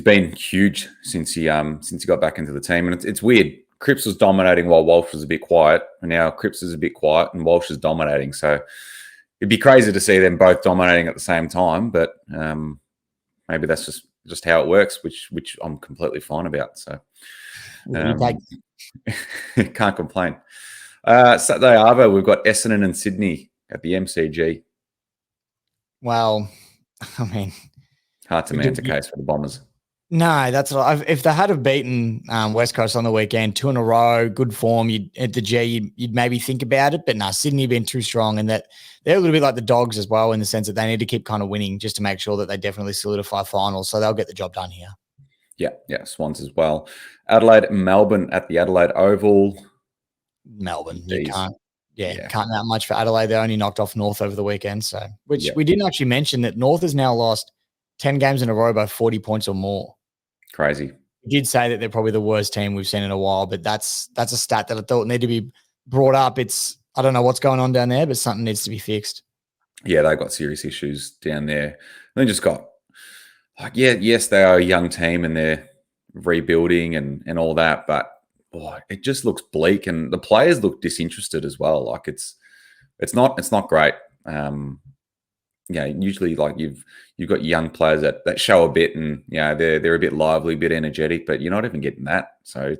been huge since he got back into the team, and it's weird. Cripps was dominating while Walsh was a bit quiet, and now Cripps is a bit quiet and Walsh is dominating. So it'd be crazy to see them both dominating at the same time, but maybe that's just how it works, which I'm completely fine about. So can't complain. Saturday Arvo, we've got Essendon and Sydney at the MCG. Well, I mean, hard to mount a case for the Bombers. No, that's what if they had have beaten West Coast on the weekend, 2 in a row, good form, at the G, you'd maybe think about it. But no, Sydney been too strong, and that they're a little bit like the Dogs as well, in the sense that they need to keep kind of winning just to make sure that they definitely solidify finals. So they'll get the job done here. Yeah, Swans as well. Adelaide, Melbourne at the Adelaide Oval. Melbourne, you can't that much for Adelaide. They only knocked off North over the weekend, so we didn't actually mention that North has now lost 10 games in a row by 40 points or more. Crazy. We did say that they're probably the worst team we've seen in a while, but that's a stat that I thought needed to be brought up. I don't know what's going on down there, but something needs to be fixed. Yeah, they've got serious issues down there. They just got yes, they are a young team and they're rebuilding and all that, but it just looks bleak, and the players look disinterested as well. Like it's not great. Usually like you've got young players that show a bit, and they're a bit lively, a bit energetic, but you're not even getting that. So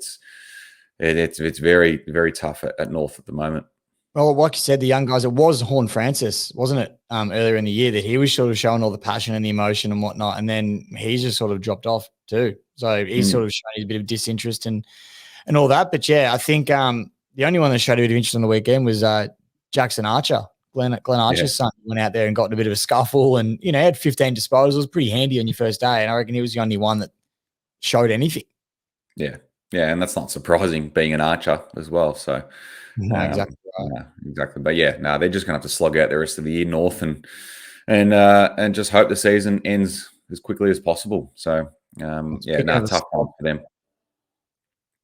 it's very, very tough at North at the moment. Well, like you said, the young guys, it was Horn Francis, wasn't it, earlier in the year, that he was sort of showing all the passion and the emotion and whatnot, and then he's just sort of dropped off too. So he's sort of showing a bit of disinterest and all that. But yeah, I think the only one that showed a bit of interest on the weekend was Jackson Archer. Glenn Archer's son went out there and got in a bit of a scuffle, and had 15 disposals, pretty handy on your first day. And I reckon he was the only one that showed anything. Yeah, and that's not surprising, being an archer as well. So exactly. Right. Exactly. But they're just gonna have to slog out the rest of the year, North, and just hope the season ends as quickly as possible. So tough time for them.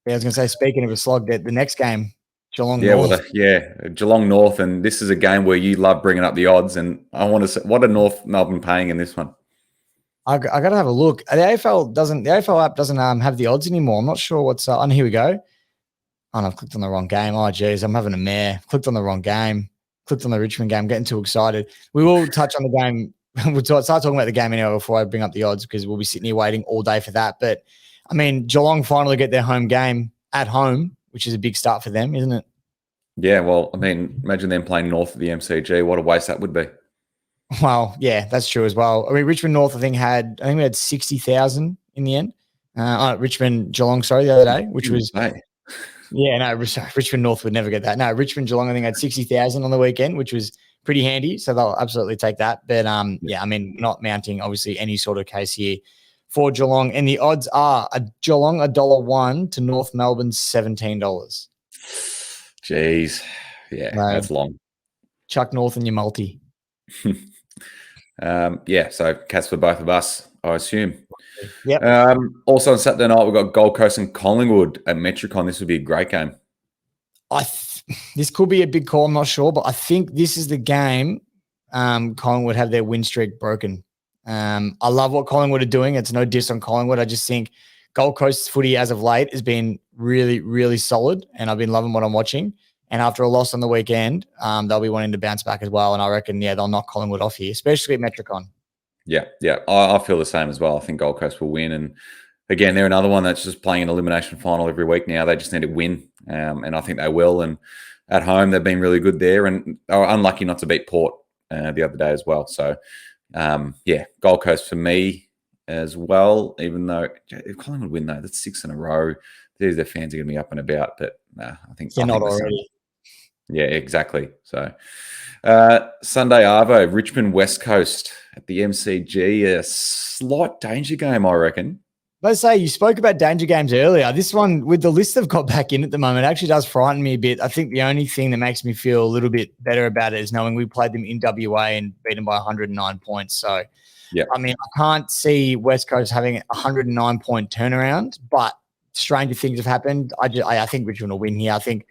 Yeah, I was gonna say, speaking of a slog, the next game, Geelong North. Geelong North, and this is a game where you love bringing up the odds, and I want to say, what are North Melbourne paying in this one? I got to have a look. The AFL app doesn't have the odds anymore. I'm not sure what's on. Here we go. Oh, no, I've clicked on the wrong game. Oh, geez, I'm having a mare. Clicked on the wrong game. Clicked on the Richmond game. Getting too excited. We will touch on the game. We'll start talking about the game anyway before I bring up the odds, because we'll be sitting here waiting all day for that. But I mean, Geelong finally get their home game at home, which is a big start for them, isn't it? Yeah, well, I mean, imagine them playing North at the MCG. What a waste that would be. Well, yeah, that's true as well. I mean, Richmond North, I think we had 60,000 in the end. Richmond Geelong, the other day, which was Richmond North would never get that. No, Richmond Geelong, I think, had 60,000 on the weekend, which was pretty handy. So they'll absolutely take that. But I mean, not mounting obviously any sort of case here for Geelong, and the odds are Geelong $1 to North Melbourne $17. Jeez, that's long. Chuck North and your multi. So cats for both of us, I assume. Yep. Also on Saturday night, we've got Gold Coast and Collingwood at Metricon. This would be a great game. This could be a big call, I'm not sure, but I think this is the game Collingwood have their win streak broken. I love what Collingwood are doing. It's no diss on Collingwood. I just think Gold Coast's footy as of late has been really, really solid, and I've been loving what I'm watching. And after a loss on the weekend, they'll be wanting to bounce back as well. And I reckon, they'll knock Collingwood off here, especially at Metricon. Yeah. I feel the same as well. I think Gold Coast will win. And again, they're another one that's just playing an elimination final every week now. They just need to win, and I think they will. And at home, they've been really good there, and they were unlucky not to beat Port the other day as well. So, Gold Coast for me as well, even though if Collingwood win, though, that's 6 in a row. Their fans are going to be up and about, but I think they're not already. Yeah, exactly. So Sunday Arvo, Richmond West Coast at the MCG, a slight danger game, I reckon. Let's say you spoke about danger games earlier. This one, with the list they've got back in at the moment, actually does frighten me a bit. I think the only thing that makes me feel a little bit better about it is knowing we played them in WA and beat them by 109 points. So, yeah, I mean, I can't see West Coast having a 109-point turnaround, but stranger things have happened. I think Richmond will win here. I think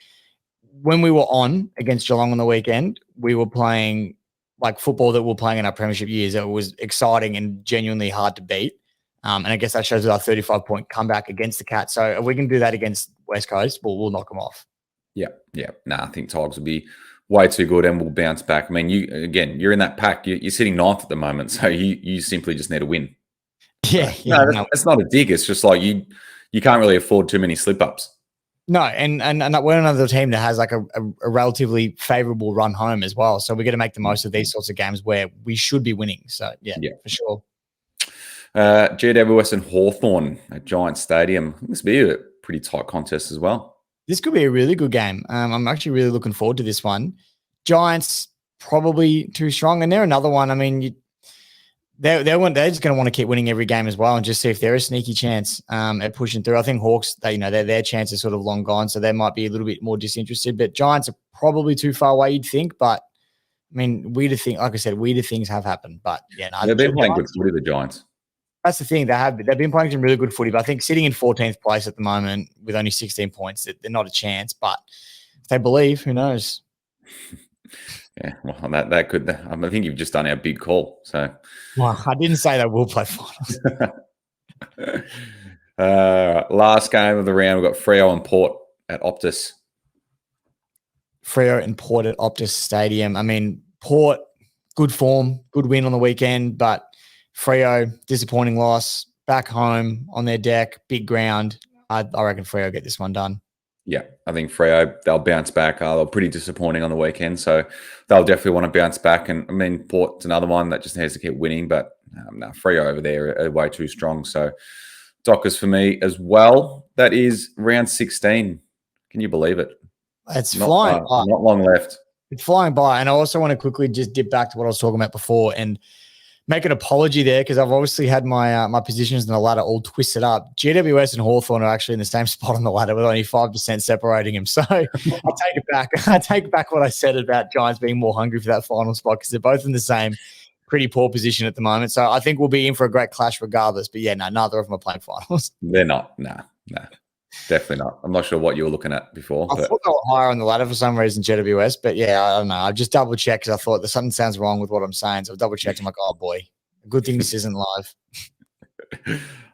when we were on against Geelong on the weekend, we were playing like football that we were playing in our premiership years. It was exciting and genuinely hard to beat. And I guess that shows our 35-point comeback against the Cats. So if we can do that against West Coast, we'll knock them off. Yeah. I think Tigers will be way too good and we'll bounce back. I mean, you're in that pack. You're sitting ninth at the moment, so you simply just need to win. Yeah. That's not a dig. It's just like you can't really afford too many slip-ups. No, and we're another team that has like a relatively favourable run home as well. So we're going to make the most of these sorts of games where we should be winning. So, yeah. For sure. GWS and Hawthorn at Giant Stadium. This will be a pretty tight contest as well. This could be a really good game. I'm actually really looking forward to this one. Giants probably too strong, and they're another one. I mean, they're just going to want to keep winning every game as well, and just see if they're a sneaky chance at pushing through. I think Hawks, their chance is sort of long gone, so they might be a little bit more disinterested. But Giants are probably too far away, you'd think. But I mean, weirder things have happened. But they've been playing good footy, the Giants. That's the thing. They've been playing some really good footy, but I think sitting in 14th place at the moment with only 16 points, they're not a chance. But if they believe, who knows? Yeah, well, that could. I think you've just done our big call. So, well, I didn't say that we'll play finals. Last game of the round, we've got Freo and Port at Optus. Freo and Port at Optus Stadium. I mean, Port, good form, good win on the weekend, but Freo, disappointing loss, back home on their deck, big ground. I reckon Freo get this one done. Yeah, I think Freo, they'll bounce back. They're pretty disappointing on the weekend, so they'll definitely want to bounce back. And I mean, Port's another one that just needs to keep winning, but Freo over there are way too strong. So Dockers for me as well. That is round 16. Can you believe it? It's flying by. Not long left. It's flying by. And I also want to quickly just dip back to what I was talking about before and make an apology there, because I've obviously had my positions in the ladder all twisted up. GWS and Hawthorn are actually in the same spot on the ladder with only 5% separating them. So I take it back. I take back what I said about Giants being more hungry for that final spot, because they're both in the same pretty poor position at the moment. So I think we'll be in for a great clash regardless. But neither of them are playing finals. They're not. No. Definitely not. I'm not sure what you were looking at before. I thought they were higher on the ladder for some reason, GWS. But I don't know. I just double checked because I thought there's something sounds wrong with what I'm saying. So I double checked. I'm like, oh boy, good thing this isn't live.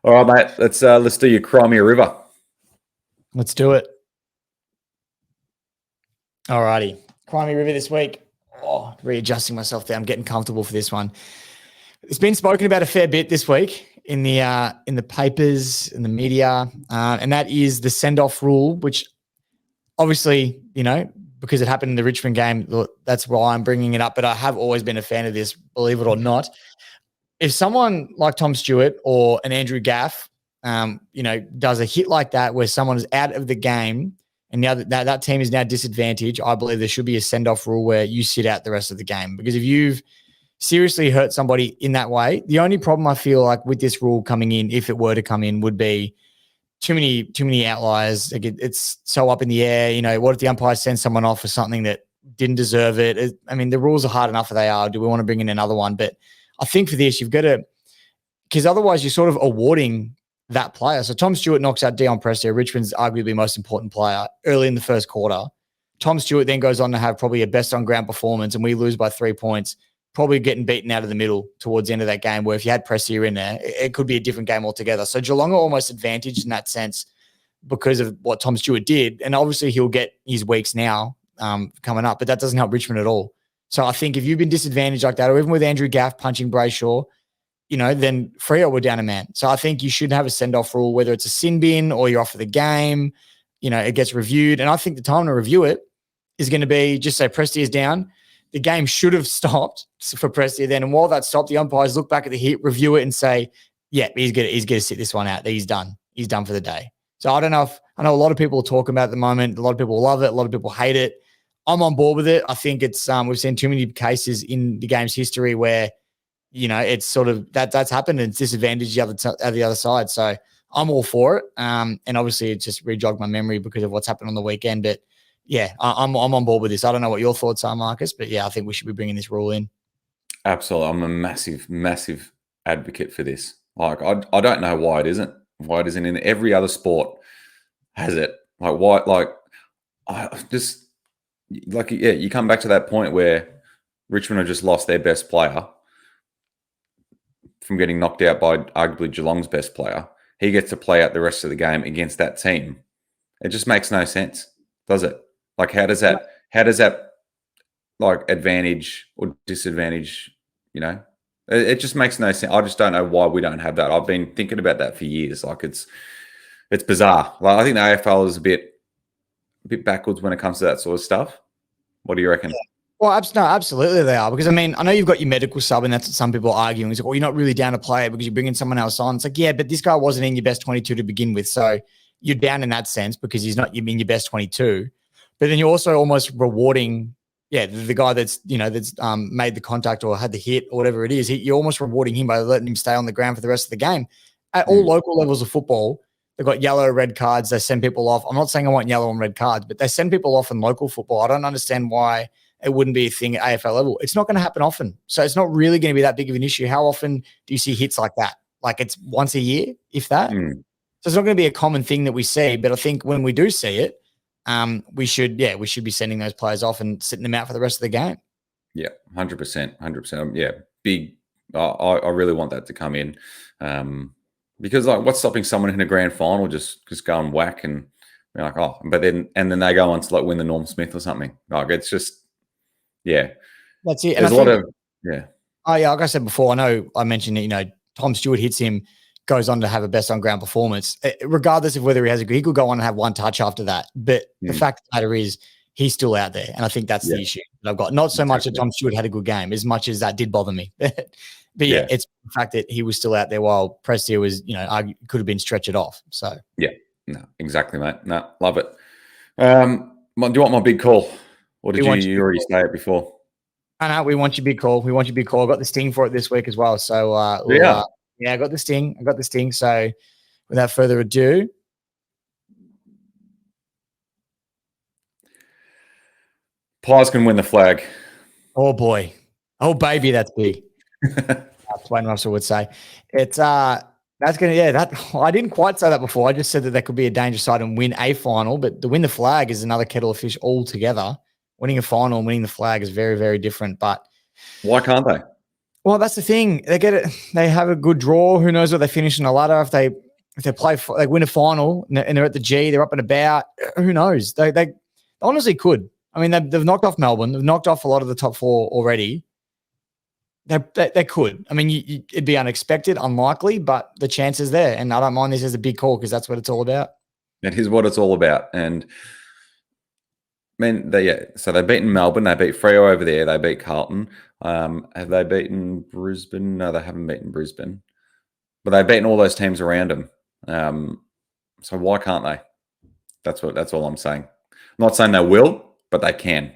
All right, mate. Let's do your Crimea River. Let's do it. All righty. Crimea River this week. Readjusting myself there. I'm getting comfortable for this one. It's been spoken about a fair bit this week in the papers, in the media, and that is the send-off rule, which obviously, because it happened in the Richmond game, that's why I'm bringing it up. But I have always been a fan of this, believe it or not. If someone like Tom Stewart or an Andrew Gaff, does a hit like that where someone is out of the game and now that team is now disadvantaged, I believe there should be a send-off rule where you sit out the rest of the game. Because if you've seriously hurt somebody in that way, the only problem I feel like with this rule coming in, if it were to come in, would be too many outliers. Like it's so up in the air. What if the umpire sends someone off for something that didn't deserve it? I mean, the rules are hard enough as they are. Do we want to bring in another one? But I think for this, you've got to, because otherwise you're sort of awarding that player. So Tom Stewart knocks out Dion Prestia, Richmond's arguably most important player, early in the first quarter. Tom Stewart then goes on to have probably a best on ground performance, and we lose by 3 points, probably getting beaten out of the middle towards the end of that game, where if you had Prestia in there, it could be a different game altogether. So Geelong are almost advantaged in that sense because of what Tom Stewart did. And obviously he'll get his weeks now coming up, but that doesn't help Richmond at all. So I think if you've been disadvantaged like that, or even with Andrew Gaff punching Brayshaw, then Freo were down a man. So I think you should have a send-off rule, whether it's a sin bin or you're off of the game, it gets reviewed. And I think the time to review it is going to be just say Prestia's down. The game should have stopped for Prestia then. And while that stopped, the umpires look back at the hit, review it and say, yeah, he's going to sit this one out. He's done. He's done for the day. So I don't know I know a lot of people are talking about it at the moment. A lot of people love it. A lot of people hate it. I'm on board with it. I think it's we've seen too many cases in the game's history where, it's sort of that's happened and it's disadvantaged the other side. So I'm all for it. And obviously it just rejogged my memory because of what's happened on the weekend. But yeah, I'm on board with this. I don't know what your thoughts are, Marcus, but yeah, I think we should be bringing this rule in. Absolutely. I'm a massive advocate for this. Like, I don't know why it isn't. Why it isn't in every other sport has it. Like, why? Like, I just, like, yeah, you come back to that point where Richmond have just lost their best player from getting knocked out by arguably Geelong's best player. He gets to play out the rest of the game against that team. It just makes no sense, does it? Like, how does that like advantage or disadvantage, you know? It just makes no sense. I just don't know why we don't have that. I've been thinking about that for years. Like, it's bizarre. Like, I think the AFL is a bit backwards when it comes to that sort of stuff. What do you reckon? Well, no, absolutely they are. Because, I mean, I know you've got your medical sub, and that's what some people are arguing. It's like, well, you're not really down to play it because you're bringing someone else on. It's like, yeah, but this guy wasn't in your best 22 to begin with. So you're down in that sense because he's not in your best 22. But then you're also almost rewarding, the guy that's, that's made the contact or had the hit or whatever it is. You're almost rewarding him by letting him stay on the ground for the rest of the game. At all local levels of football, they've got yellow, red cards. They send people off. I'm not saying I want yellow and red cards, but they send people off in local football. I don't understand why it wouldn't be a thing at AFL level. It's not going to happen often. So it's not really going to be that big of an issue. How often do you see hits like that? Like, it's once a year, if that. So it's not going to be a common thing that we see. But I think when we do see it, we should be sending those players off and sitting them out for the rest of the game. Yeah, 100%. Yeah, big. I really want that to come in, because, like, what's stopping someone in a grand final just go and whack and be like, oh, but then they go on to, like, win the Norm Smith or something. Like, it's just, yeah, that's it. There's a lot of Oh yeah, like I said before, I know I mentioned it. Tom Stewart hits him, goes on to have a best on ground performance, regardless of whether he could go on and have one touch after that. But the fact of the matter is, he's still out there, and I think that's the issue that I've got. Not so much that Tom Stewart had a good game, as much as that did bother me. But yeah, it's the fact that he was still out there while Prestia was, could have been stretched off. So yeah, no, exactly, mate. No, love it. Do you want my big call, or did you already say it before? I know we want your big call. I got the sting for it this week as well. So I got the sting. So without further ado, Pies can win the flag. Oh boy, oh baby, that's big. Wayne Russell would say it's that's gonna I didn't quite say that before. I just said that they could be a dangerous side and win a final, but to win the flag is another kettle of fish altogether. Winning a final and winning the flag is very, very different. But why can't they? Well, that's the thing. They get it. They have a good draw. Who knows what they finish in the ladder? If they they win a final and they're at the G, they're up and about. Who knows? They honestly could. I mean, they've knocked off Melbourne. They've knocked off a lot of the top four already. They could. I mean, it'd be unexpected, unlikely, but the chance is there. And I don't mind this as a big call because that's what it's all about. That is what it's all about. And so they've beaten Melbourne. They beat Freo over there. They beat Carlton. Have they beaten Brisbane? No, they haven't beaten Brisbane. But they've beaten all those teams around them. So why can't they? That's all I'm saying. I'm not saying they will, but they can.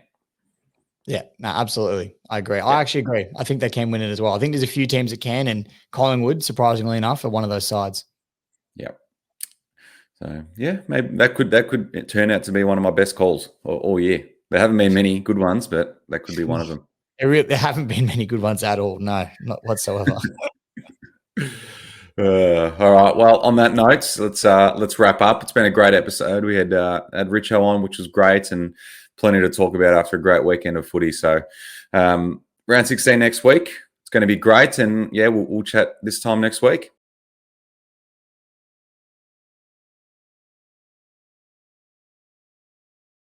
Yeah, no, absolutely. I agree. Yeah. I actually agree. I think they can win it as well. I think there's a few teams that can, and Collingwood, surprisingly enough, are one of those sides. Yeah. So yeah, maybe that could turn out to be one of my best calls all year. There haven't been many good ones, but that could be one of them. There haven't been many good ones at all. No, not whatsoever. All right. Well, on that note, let's wrap up. It's been a great episode. We had Richo on, which was great, and plenty to talk about after a great weekend of footy. So round 16 next week. It's going to be great, and yeah, we'll chat this time next week.